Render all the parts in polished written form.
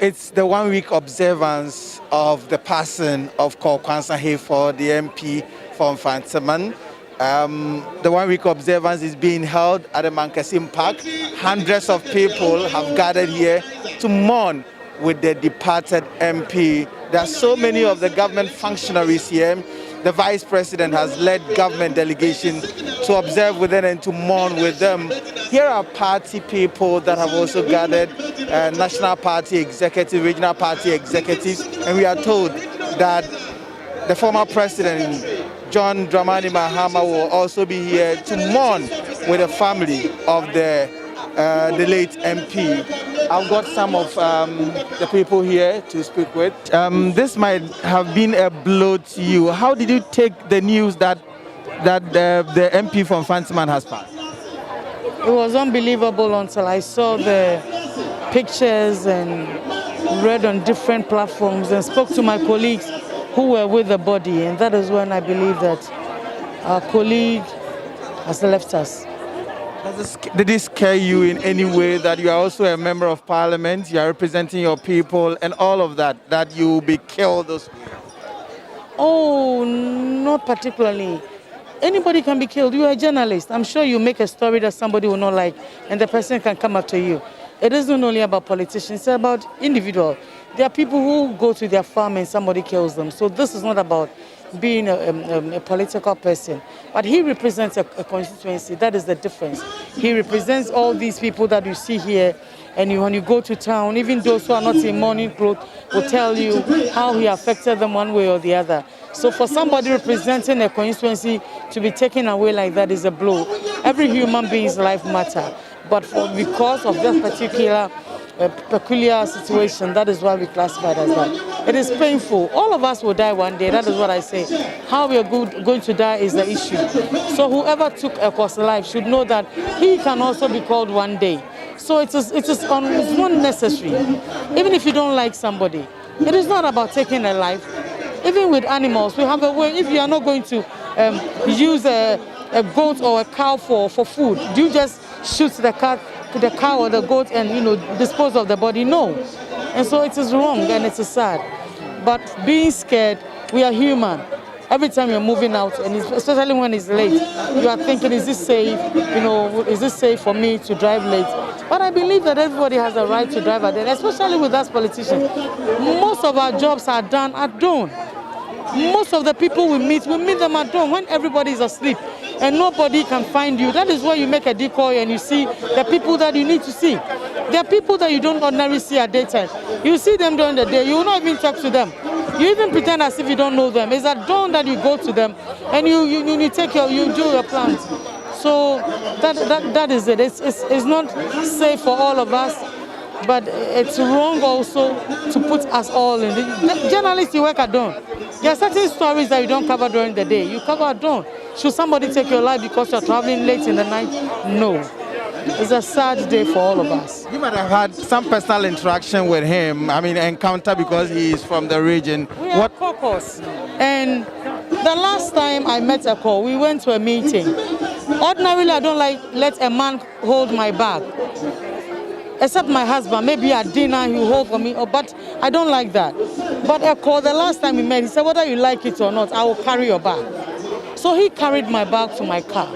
It's the 1 week observance of the passing of Ekow Quansah Hayford, the MP from Mfantseman. The 1 week observance is being held at the Mfantseman-C Park. Hundreds of people have gathered here to mourn with the departed MP. There are so many of the government functionaries here. The Vice President has led government delegation to observe with them and to mourn with them. Here are party people that have also gathered, National Party executives, regional party executives, and we are told that the former President, John Dramani Mahama, will also be here to mourn with the family of the late MP. I've got some of the people here to speak with. This might have been a blow to you. How did you take the news that the MP from Mfantseman has passed? It was unbelievable until I saw the pictures and read on different platforms and spoke to my colleagues who were with the body, and that is when I believe that our colleague has left us. Did this scare you in any way, that you are also a member of parliament, you are representing your people and all of that you will be killed? Oh, not particularly. Anybody can be killed. You are a journalist. I'm sure you make a story that somebody will not like and the person can come after you. It isn't only about politicians, it's about individuals. There are people who go to their farm and somebody kills them. So this is not about being a political person. But he represents a constituency. That is the difference. He represents all these people that you see here. And when you go to town, even those who are not in mourning clothes will tell you how he affected them one way or the other. So for somebody representing a constituency to be taken away like that is a blow. Every human being's life matters. But because of this particular peculiar situation, that is why we classify it as that. It is painful. All of us will die one day. That is what I say. How we are going to die is the issue. So whoever took Ekow's life should know that he can also be called one day. So it is not necessary. Even if you don't like somebody, it is not about taking a life. Even with animals, we have a way. If you are not going to use a goat or a cow for food, do you just shoot the cow or the goat and dispose of the body? No. And so it is wrong and it is sad. But being scared, we are human. Every time you're moving out, and especially when it's late, you are thinking, is this safe? Is this safe for me to drive late? But I believe that everybody has a right to drive at night, especially with us politicians. Most of our jobs are done at dawn. Most of the people we meet them at dawn when everybody is asleep and nobody can find you. That is why you make a decoy and you see the people that you need to see. There are people that you don't ordinarily see at daytime. You see them during the day, you will not even talk to them. You even pretend as if you don't know them. It's at dawn that you go to them and you do your plans. So that is it. It's not safe for all of us, but it's wrong also to put us all in. The journalists, you work at dawn. There are certain stories that you don't cover during the day. You cover at dawn. Should somebody take your life because you're traveling late in the night? No. It's a sad day for all of us. You might have had some personal interaction with him, encounter, because he is from the region. We are caucus. And the last time I met Ekow, we went to a meeting. Ordinarily, I don't let a man hold my bag. Except my husband, maybe at dinner he will hold for me, but I don't like that. But Ekow, the last time we met, he said, whether you like it or not, I will carry your bag. So he carried my bag to my car.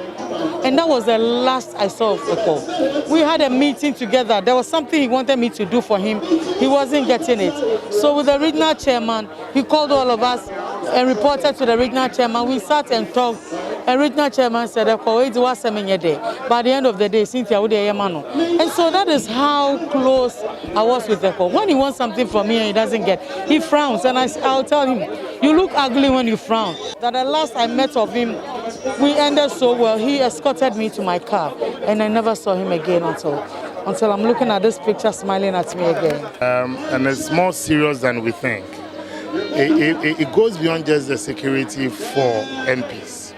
And that was the last I saw of Ekow. We had a meeting together. There was something he wanted me to do for him. He wasn't getting it. So with the regional chairman, he called all of us and reported to the regional chairman. We sat and talked. And regional chairman said, Ekow, it was by the end of the day, Cynthia would and so that is how close I was with Ekow. When he wants something from me and he doesn't get, he frowns. And I'll tell him, you look ugly when you frown. That the last I met of him, we ended so well. He escorted me to my car, and I never saw him again until I'm looking at this picture smiling at me again. And it's more serious than we think. It goes beyond just the security for MPs.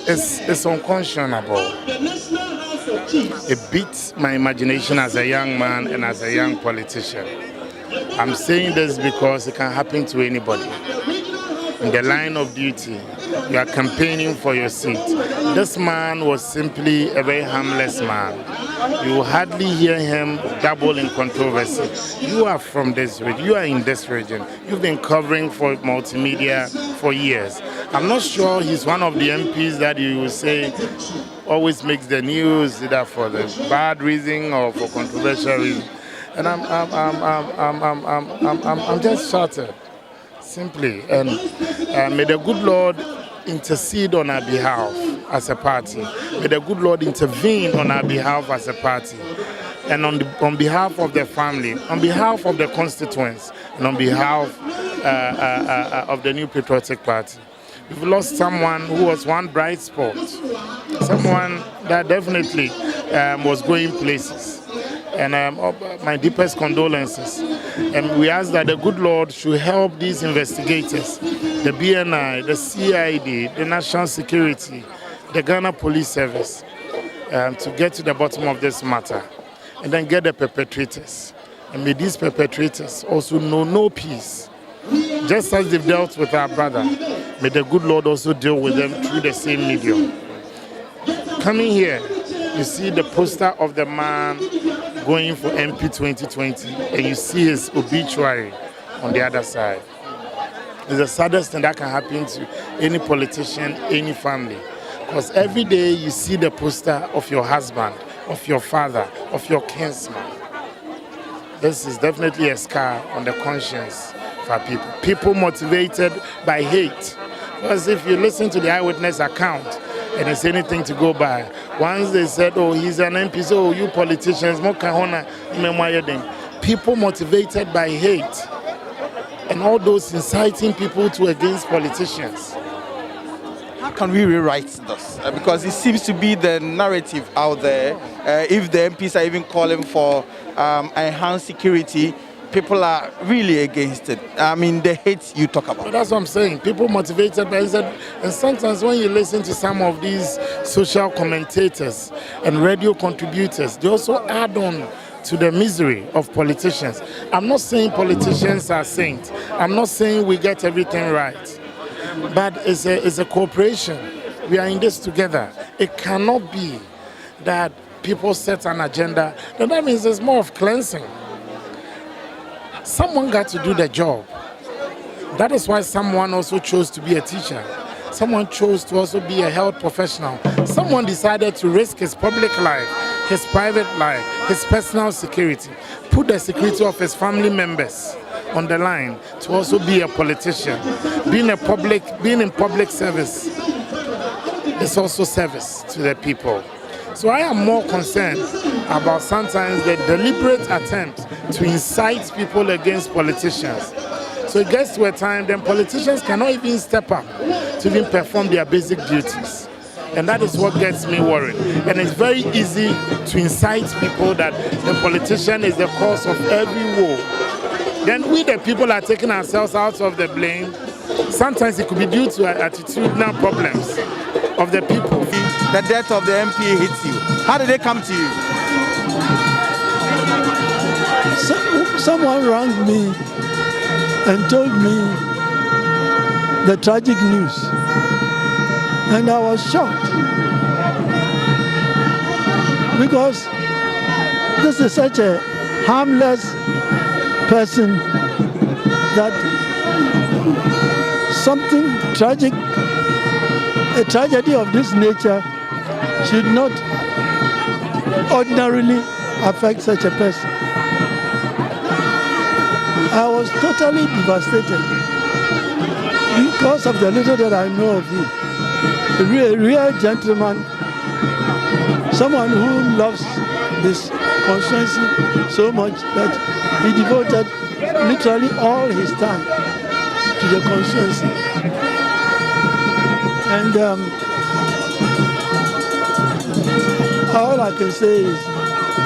It's unconscionable. It beats my imagination as a young man and as a young politician. I'm saying this because it can happen to anybody. In the line of duty, you are campaigning for your seat. This man was simply a very harmless man. You will hardly hear him dabble in controversy. You are from this region. You are in this region. You've been covering for multimedia for years. I'm not sure he's one of the MPs that you will say always makes the news, either for the bad reason or for controversial reason. And I'm just shattered, simply. And may the good Lord intercede on our behalf as a party. May the good Lord intervene on our behalf as a party. And on behalf of the family, on behalf of the constituents, and on behalf of the New Patriotic Party. We've lost someone who was one bright spot, someone that definitely was going places. And my deepest condolences. And we ask that the good Lord should help these investigators, the BNI, the CID, the National Security, the Ghana Police Service, to get to the bottom of this matter and then get the perpetrators. And may these perpetrators also know no peace. Just as they've dealt with our brother, may the good Lord also deal with them through the same medium. Coming here, you see the poster of the man going for MP 2020, and you see his obituary on the other side. It's the saddest thing that can happen to any politician, any family. Because every day you see the poster of your husband, of your father, of your kinsman. This is definitely a scar on the conscience for people. People motivated by hate. Because if you listen to the eyewitness account, and it's anything to go by. Once they said, oh, he's an MP, so oh, you politicians, people motivated by hate and all those inciting people to against politicians. How can we rewrite this? Because it seems to be the narrative out there. If the MPs are even calling for enhanced security, people are really against it. I mean, the hate you talk about. But that's what I'm saying. People motivated by it. And sometimes when you listen to some of these social commentators and radio contributors, they also add on to the misery of politicians. I'm not saying politicians are saints. I'm not saying we get everything right. But it's a cooperation. We are in this together. It cannot be that people set an agenda. And that means there's more of cleansing. Someone got to do the job. That is why someone also chose to be a teacher. Someone chose to also be a health professional. Someone decided to risk his public life, his private life, his personal security, put the security of his family members on the line to also be a politician. Being in public service is also service to the people. So I am more concerned about sometimes the deliberate attempt to incite people against politicians. So it gets to a time then politicians cannot even step up to even perform their basic duties. And that is what gets me worried. And it's very easy to incite people that the politician is the cause of every woe. Then we the people are taking ourselves out of the blame. Sometimes it could be due to attitudinal problems of the people. The death of the MP hits you. How did they come to you? Someone rang me and told me the tragic news. And I was shocked. Because this is such a harmless person that something tragic, a tragedy of this nature should not ordinarily affect such a person. I was totally devastated because of the little that I know of him. A real gentleman, someone who loves his constituency so much that he devoted literally all his time to the constituency. And all I can say is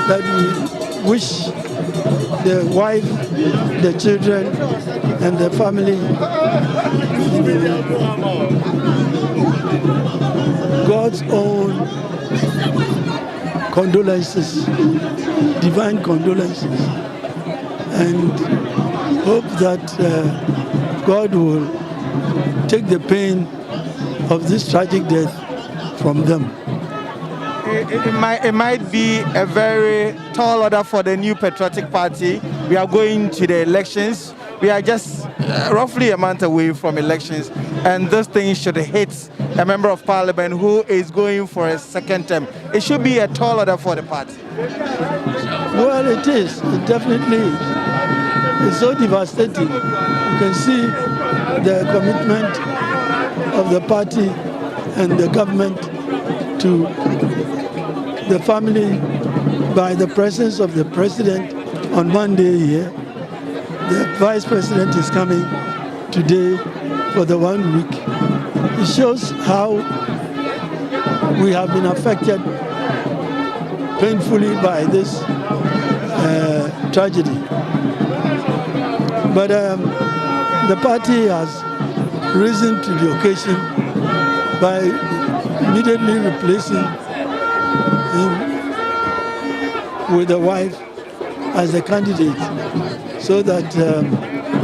that we wish the wife, the children, and the family God's own condolences, divine condolences, and hope that God will take the pain of this tragic death from them. It might be a very tall order for the new patriotic party. We are going to the elections. We are just roughly a month away from elections, and this thing should hit a member of parliament who is going for a second term. It should be a tall order for the party. Well, it is. It definitely is. It's so devastating. You can see the commitment of the party and the government to the family by the presence of the president on Monday here. The vice president is coming today for the 1 week. It shows how we have been affected painfully by this tragedy. But the party has risen to the occasion by immediately replacing him with the wife as the candidate, so that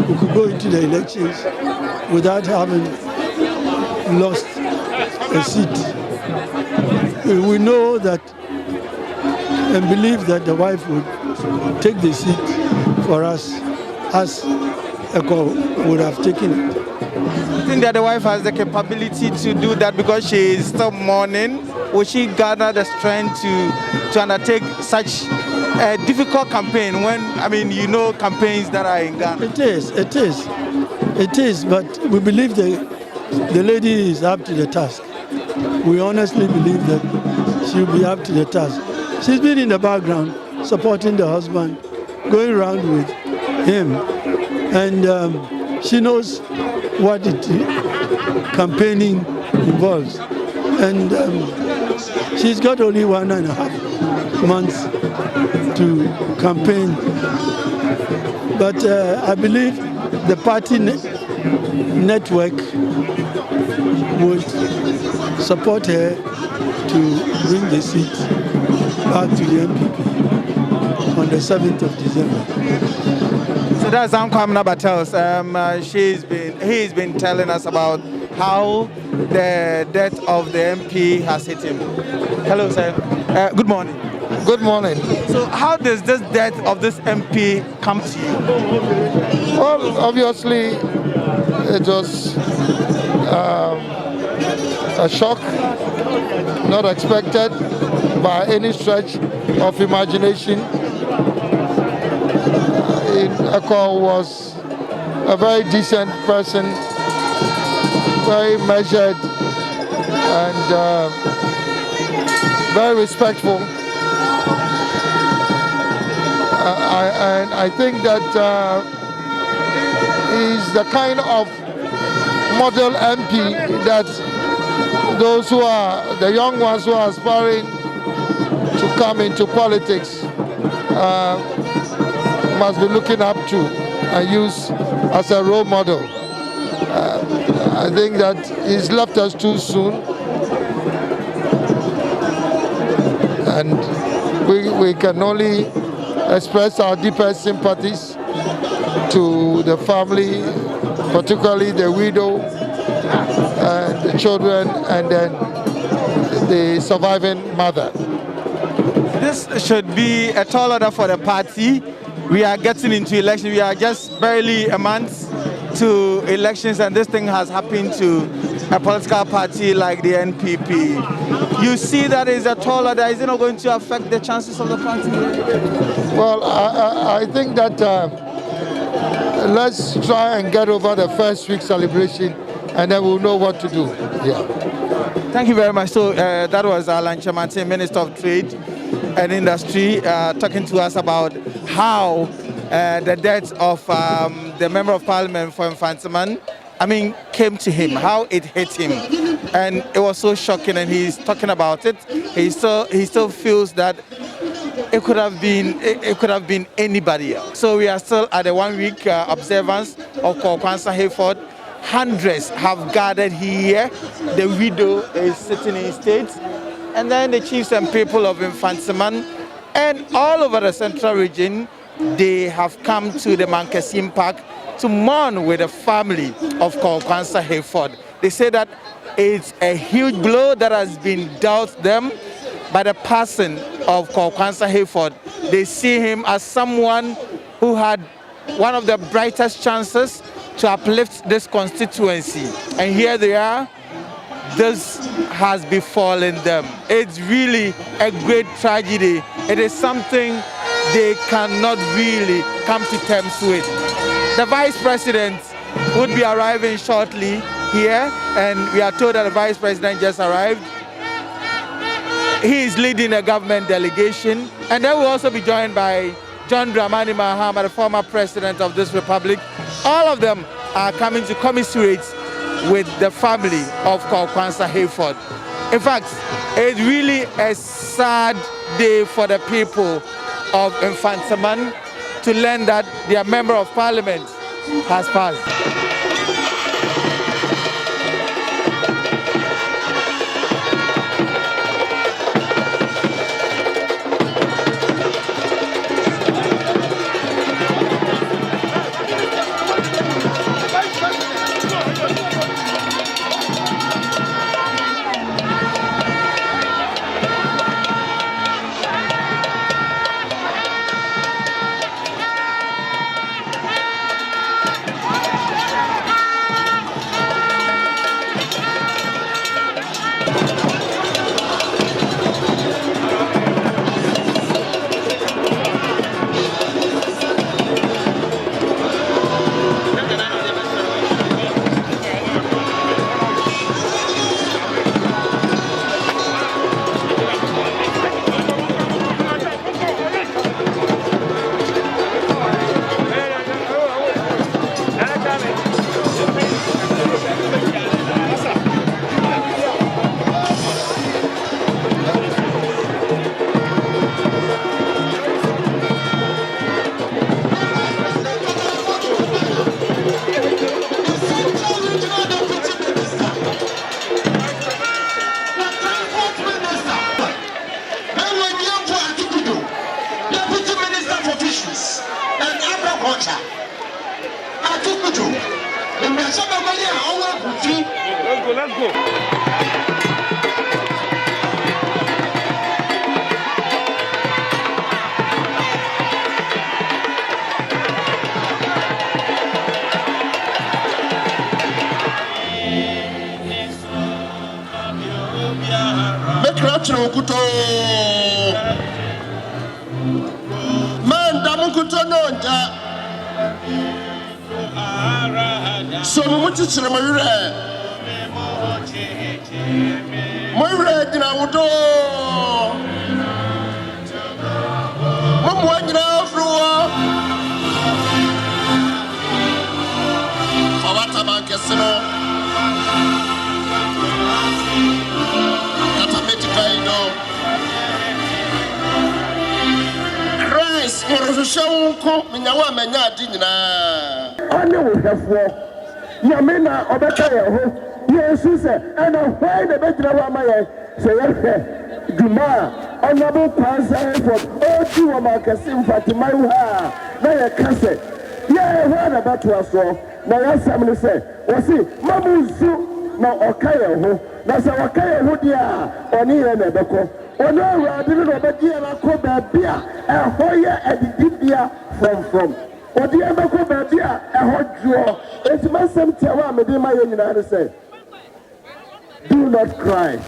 we could go into the elections without having lost a seat. We know that and believe that the wife would take the seat for us as Ekow would have taken it. I think that the wife has the capability to do that because she is still mourning. Will she gather the strength to undertake such a difficult campaign when, I mean, you know campaigns that are in Ghana? It is, but we believe the lady is up to the task. We honestly believe that she'll be up to the task. She's been in the background supporting the husband, going around with him, and she knows what campaigning involves. And she's got only 1.5 months to campaign. But I believe the party network would support her to bring the seat back to the MPP on the 7th of December. So that's Mfantseman tells. He's been telling us about how the death of the MP has hit him. Hello, sir. Good morning. Good morning. So how does this death of this MP come to you? Well, obviously, it was a shock, not expected by any stretch of imagination. Ekow was a very decent person, very measured and very respectful. And I think that he's the kind of model MP that those who are, the young ones who are aspiring to come into politics must be looking up to and use as a role model. I think that he's left us too soon, and we can only express our deepest sympathies to the family, particularly the widow, and the children, and then the surviving mother. This should be a tall order for the party. We are getting into election. We are just barely a month to elections, and this thing has happened to a political party like the NPP. You see that is a tall order. Is it not going to affect the chances of the party? Well, I think that let's try and get over the first week celebration, and then we'll know what to do. Yeah. Thank you very much. So that was Mfantseman-C, Minister of Trade and Industry, talking to us about how the death of the Member of Parliament for Mfantseman, came to him, how it hit him. And it was so shocking, and he's talking about it. He still feels that it could have been anybody else. So we are still at the 1 week observance of Ekow Quansah Hayford. Hundreds have gathered here. The widow is sitting in state, and then the chiefs and people of Mfantseman and all over the central region, they have come to the Mfantseman-C Park to mourn with the family of Ekow Quansah Hayford. They say that it's a huge blow that has been dealt them. by the passing of Ekow Quansah Hayford. They see him as someone who had one of the brightest chances to uplift this constituency. And here they are. This has befallen them. It's really a great tragedy. It is something they cannot really come to terms with. The Vice President would be arriving shortly here, and we are told that the Vice President just arrived. He is leading a government delegation, and they will also be joined by John Dramani Mahama, the former president of this republic. All of them are coming to commiserate with the family of Ekow Quansah Hayford. In fact, it's really a sad day for the people of Mfantseman to learn that their member of parliament has passed. Let's go. Kuto man damukuto nonja so muti chire moyure dina wudo momo dina afruwa fawata bankesino Christ, you're so cool. Minyawa menya dinina. Only we have war. Yamina obekaya ho. Yes, sir. And why the better wamaye? So yes, Juma, Honorable Quansah Hayford. Oh, you are Marcasim Fatima. Na ya kase. Yeah, what about was so? Na ya samle say. Wasi, mamuzu na okaya ho. Na sa wakaya ho dia. Oni ene beko. Ono radini no bedia na ko babia ehoye edidibia from odi emeko babia ehojo etimasem tiawa mede ma ye nyina say do not cry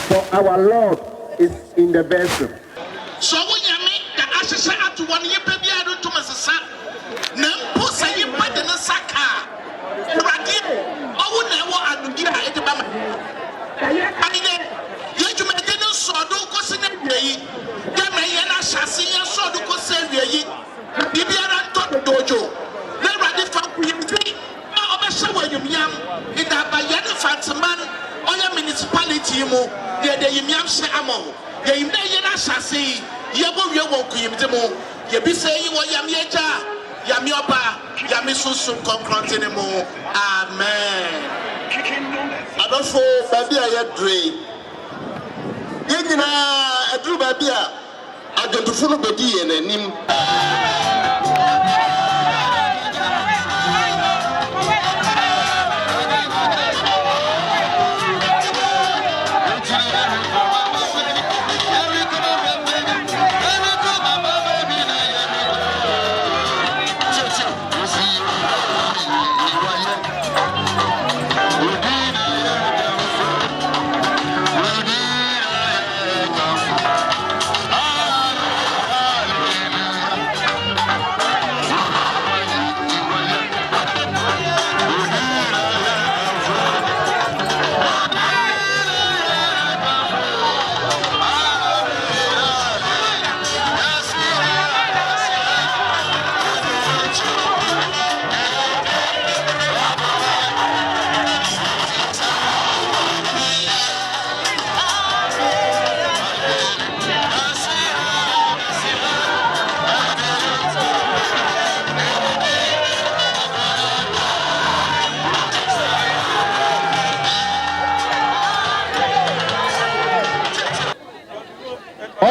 for our Lord is in the vessel. So wunyame da asese atu won ye babia do to masesa na mpo sayi pade na saka urade owu na ewo anugi a ediba ma kaye kanine sodo ko sene yi kama yana shasi ya sodo ko sene yi bibiara nto dojo na rade fa kuyimti na obesha wanyumyam ida ba yana Mfantseman oya municipality mu de yimyam hye amo ye yimda yana shasi ye bo wie wo kuyimti mu ye bi se yi wo yam yeja yam yoba yam susu konkronte ne mu amen adofo baby ayedre Yengina edru babia agentufu no bedi ye nanim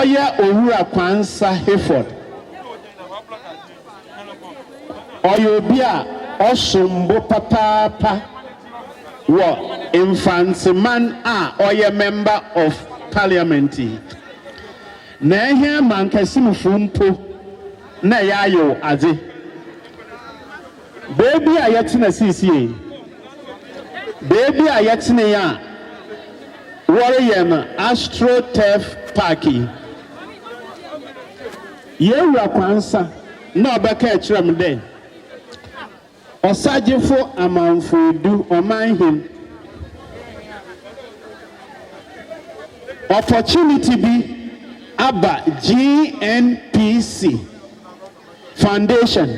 Oya Owura Quansah Hayford. Oyobia Osumbo Papa wo Mfantseman-C oya member of parliament. Na ehia mankasim fumpo na yayo aze. Baby a yetina CCA. Baby a yetina ya Warrior Astro Turf Parky. Owura Quansah no obeka echirem den. Osajefo amanfodu omanhim. Opportunity be Abba GNPC Foundation.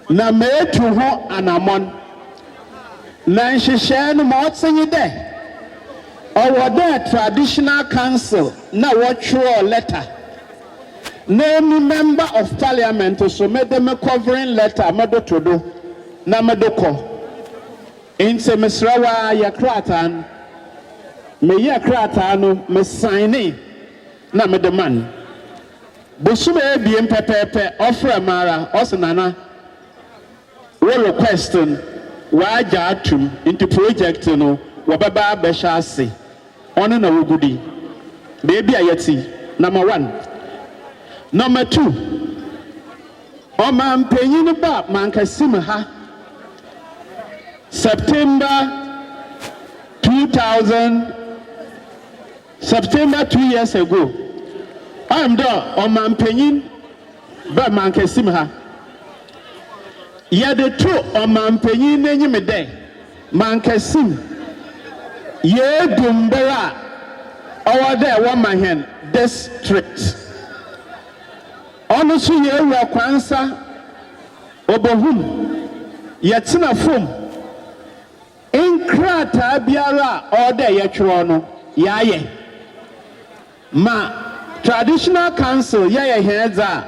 Na metu ho anamon. Na nhihye no ma otsenye de. Owo traditional council na watchro letter. Name member of parliament so made them a covering letter madotodo na madoko. Inse mesrawa ya kratan me ya kratano me signing na me demand. Bosume ebiem pepepe offer mara osenana we requesting waja atum into project no wababa besha ase ono na wugudi baby ayeti number 1. Number 2, Oman penyin ba mankasim ha September 2 years ago. I'm there Oman penyin ba mankasim ha. Ya de two Oman penyin enyim de mankasim ye dumbera over there one man district. Honestly, Owura Quansah Obohum Yatina Fum Inkrata Biara order Yachrono Yaye Ma traditional council Yaye Heza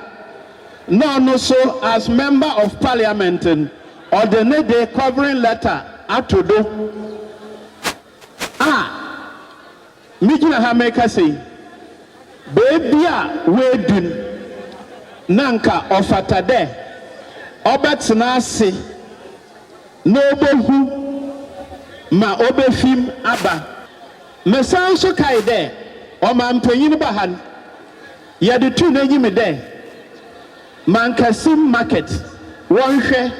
no so as member of parliament or the day covering letter Atodo Mijina Hameka say Babia Wedun Nanka ofatade obetina ase no obehu ma obefim aba mesan so kai de o ma mpanyin ba han ye de tu na nyime de mankasim market wonhwe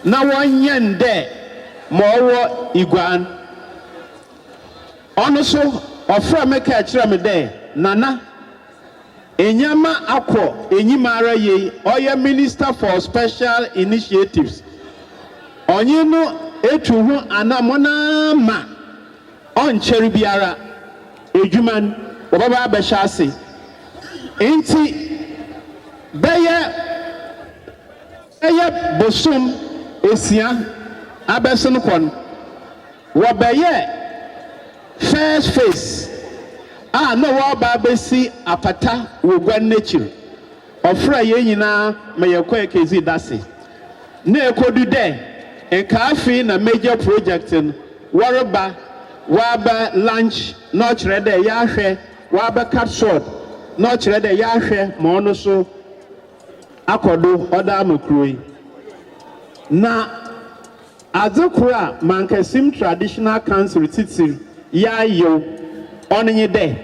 na wonyen de ma owo iguan ono so ofra meka kire me de nana Enyama Akwo Enyimara ye Oya Minister for Special Initiatives. Onyino etuhu anamona ma oncheri biara ejuman obaba abeshase. Enti beye bosom esia abeson kon wo beye first face no wa ba besi apata wo gwan nature ofra ye nyina me yakwa ekezi dase na ekodu de enkafi na major project waraba waba lunch no kire de ya hwe waba cut short no kire de ya hwe ma ono so akodo oda makroi na azokura mankasim traditional council titiri ya yo onye de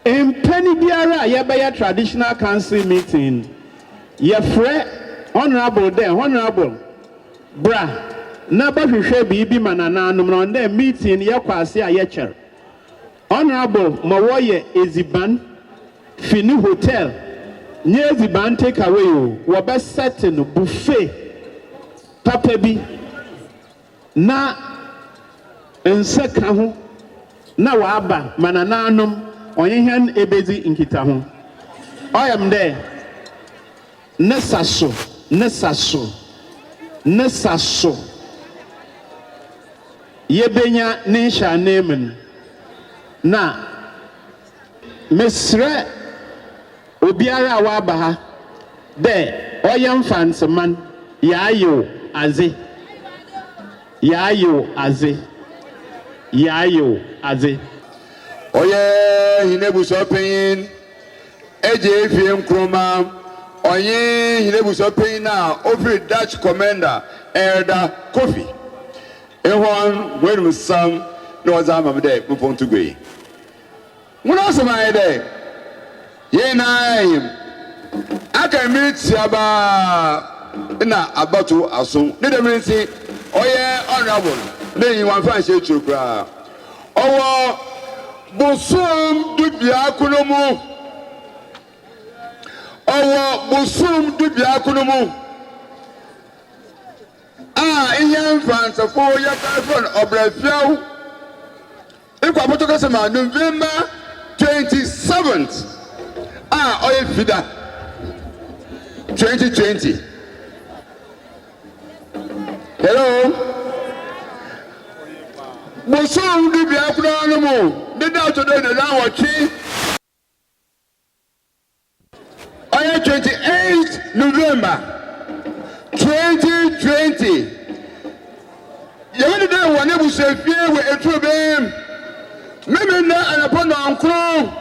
penny biara yebaya traditional council meeting ye fre honorable bra na ba hwehwe bibi manana no no na meeting ye kwase a ye cher honorable mawoye eziban fini hotel nye eziban take away o wo be set no buffet papa bi na enseka ho na waba manananom onyehan ebezi nkita ho oyam de nesaso yebenya nisha nemen na mesre obiara waba ha de oyam Mfantseman yayo aze Oye hinebu shopping eje FM kroma oye hinebu shopping na ofri Dutch commander Elder Kofi ehon when some no zama de mpontu gwe muna sama de ye nai aka meet yaba na abatu aso ne de minsi oye honorable ne yin wan fan she chukra owo busum dubia kunomu owo busum dubia kunomu iye Mfantsefo ya telefone obrafiaw ikwa botoka sema November 27th oye fida 2020 hello busum dubia kunomu did out today the now watching 28th November 2020 yɛwɛde dɛ wɔne busafie wɔ etu bɛm meme na anapɔ nankro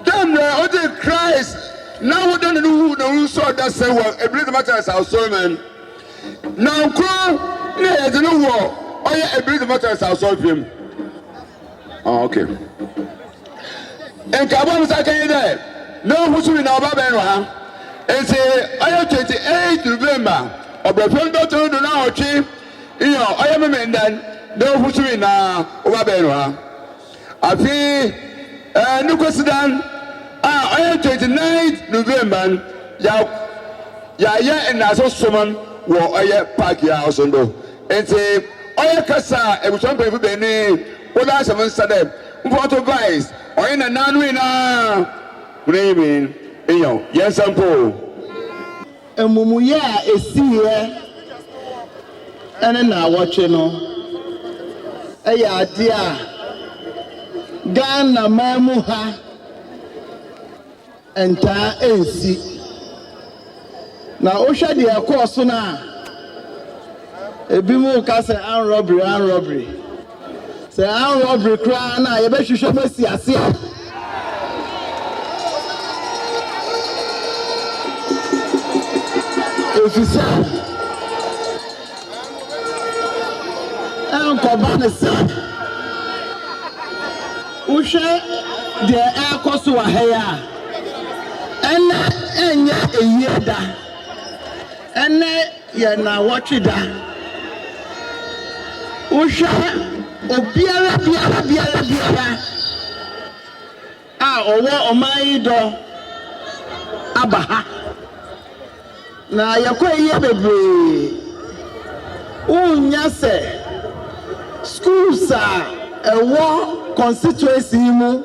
dam na ɔde Christ na wɔde ne hu na hu so ɔda sɛ wɔ ebiri matter South Solomon nankro na yɛde ne wɔ ɔyɛ ebiri matter South Solomon okay enka bɔ musa kan dɛ na hu so na ɔba bɛn ha ese ɔyɛ 28 November ɔbrɛfɛn dɔtɔ do na ɔtwe iyo oye meme ndan de ofusuri na oba benu ha afi nukwesidan oye 29th November ya na so soman wo oye park ya osondo enti oye kasa ebuson pefu beni oda seven sade mfoto vice oye na nanu na bremi iyo yensampo emumuye a esiye ene na watche no eya ade a Ghana mamu ha enta ensi na ohwa de ekoso na ebi mu ka se an robbery se an robbery kra na ye be hwehwe masi ase ofisa Kobanesa Ushe de akoso ahaya ena enya eyeda ena ye na watch da Ushe obiara owo oman do abaha na yakoye bebre unya se schools ewo constituency mu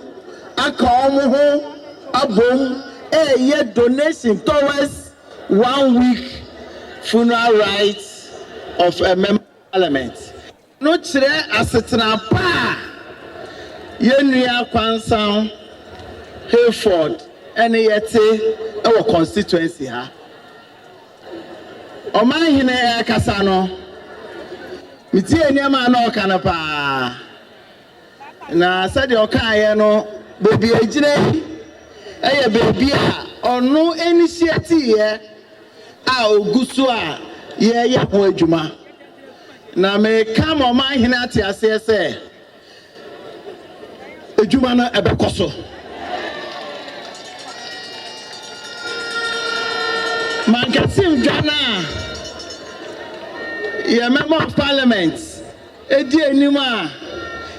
aka omo ho abom ye donation towards 1 week funeral rites of a member of parliament no kire asetena pa yenua Quansah Hayford ene yete ewo constituency ha oman hine akasa no mitie niama na okana pa na sade okaye no bebi agire eye bebi a onu initiative ye a ogusu a ye ho adwuma na me kam o man hina ate ase se adwuma na ebekoso mankasim Ghana ye member of parliament edi enima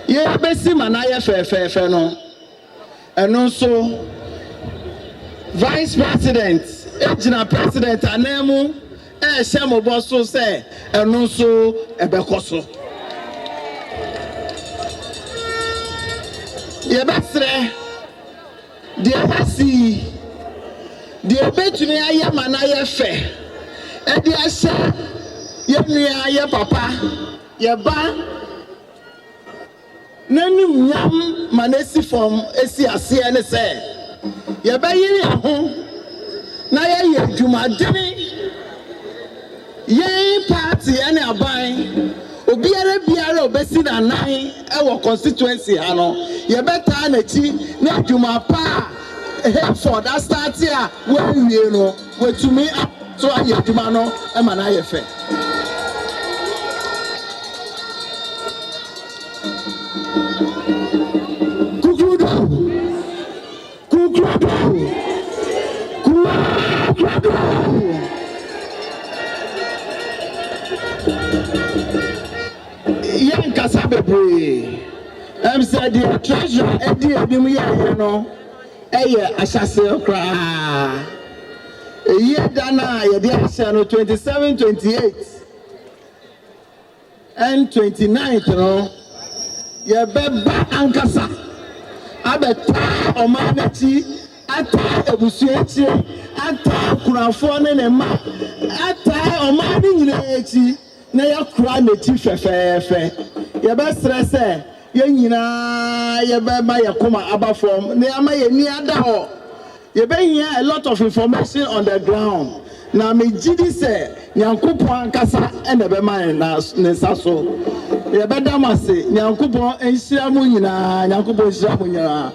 ye besi manaye fefefe no eno so vice president ejina president anemu hye boso se eno so ebekoso ye besre de hasi de betuni aye manaye fe edi ahye yenua ye papa ye ba nanim nyam manesi form esi ase ne se ye ba yiri ho na ye adwumadeni ye party ene aban obiara biara obesi na nan ewo constituency ha no ye beta na chi na adwuma pa Hayford that start here when we no wetumi so aye adwuma no e ma na aye fe Young Casabebre, said the treasure, Eddie, you know, Ashase cry. A year dana, a dear 27, 28, and 29, you know, your beba Ankasa, Abeta, Omanati, Ata, Ebusueti, Ata, Kurafone, and Ma, Ata, Omani, na ya kura na ti fefefe ye be stress ye nyina ye be ma ye koma aba form na ya ma ye ni ada ho ye be hear a lot of information on the ground na me gidi say nyankopon ankasa e na be ma na nsa so ye be damase nyankopon enhira mu nyina nyankopon enhira mu nyina.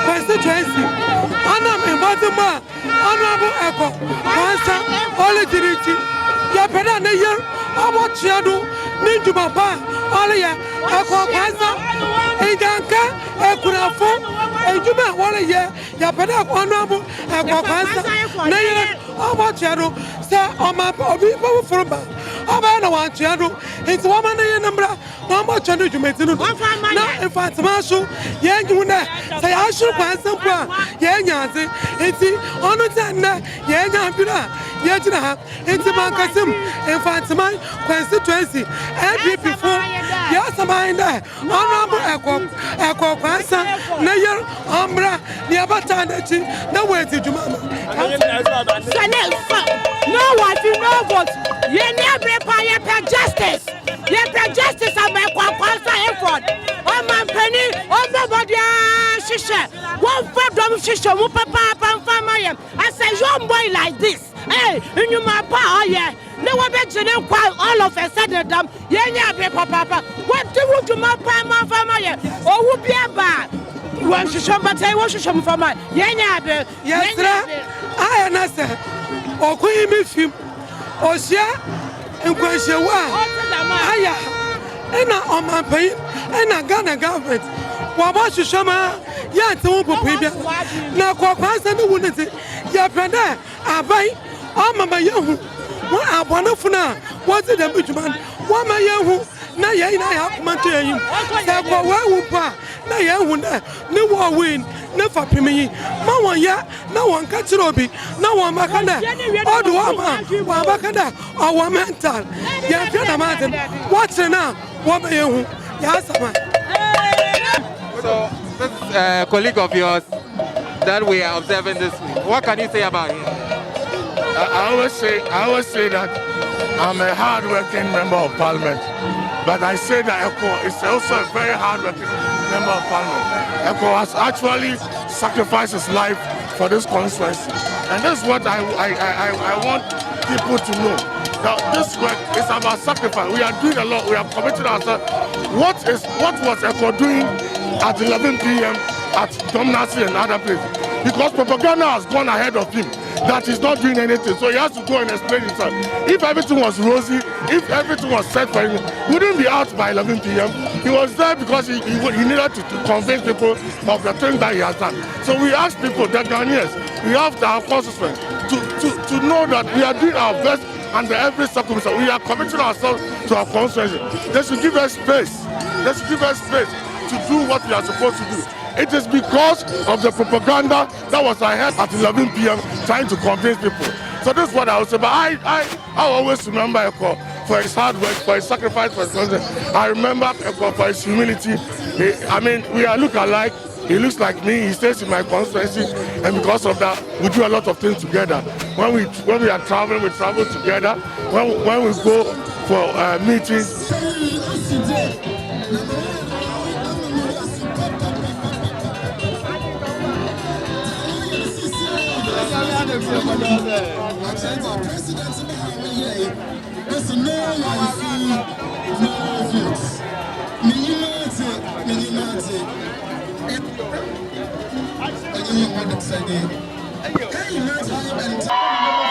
Constituency. Anam Mfantseman, Honorable Ekow Quansah Hayford. Ya peda na year abo chiado ni juma pa ole ya Ekow Quansah ejanka ekunafo ejuma ole ya peda Honorable Ekow Quansah na year abo chiado sa oma obi bo forba aba na wan chiado enti wo ma na ye nambra na mo chiado jumetinu na Mfantseman so ye njuna say I should pass some poor, Yanyazi, eti, Onutana, Yanyabina, Yajina, enti Mankasim, Mfantseman Constituency, and before, yes, a mind there, Honorable Ekow Quansah, Nayer, Umbra, Niabatanachi, no way to Jumama. No one to know what you never pay justice. You pay justice of Ekow Quansah Hayford. Oh, my penny, oh, nobody. One problem, Shisha, Papa, Family. I say, young boy like this. Hey, and you my power, yeah. No one bet you know quite all of a sudden, yeah, Papa. What do you do, my family? Oh, would be a bad. When she shall but I was some for my yeah, yes, I answer. Or Queen Miffy, or Sia, and question why. And on my pain, and I got a government. What you show me? Ya to popibia na kwa kwansa no wunete ya prada abai o mama yehu won abonofo na what the bitman wo ma yehu na ye na ya kuma to yin sa kwa wa pa na yehu na ne wo win na fa pimi ma won ya na won ka kire obi na won makanda o do wa makanda o wa mental ya prada maten what na wo ma yehu ya sama. So this colleague of yours that we are observing this week, what can you say about him? I always say that I'm a hard-working member of parliament, but I say that Ekow is also a very hard-working member of parliament. Ekow has actually sacrificed his life for this constituency, and this is what I want people to know. That this work is about sacrifice. We are doing a lot. We have committed ourselves. What was Ekow doing at 11 p.m. at Domnasi and other places? Because propaganda has gone ahead of him that he's not doing anything. So he has to go and explain himself. If everything was rosy, if everything was set for him, he wouldn't be out by 11 p.m. He was there because he needed to convince people of the things that he has done. So we ask people, the Ghanaians, we have our constituents, to know that we are doing our best under every circumstance. We are committing ourselves to our constituency. They should give us space. They should give us space to do what we are supposed to do. It is because of the propaganda that was ahead at 11 p.m. trying to convince people. So this is what I would say. But I always remember Ekow for his hard work, for his sacrifice for his country. I remember Ekow for his humility. I mean, we are look alike. He looks like me. He stays in my constituency, and because of that, we do a lot of things together. When we are traveling, we travel together. When we go for meetings. Thank you.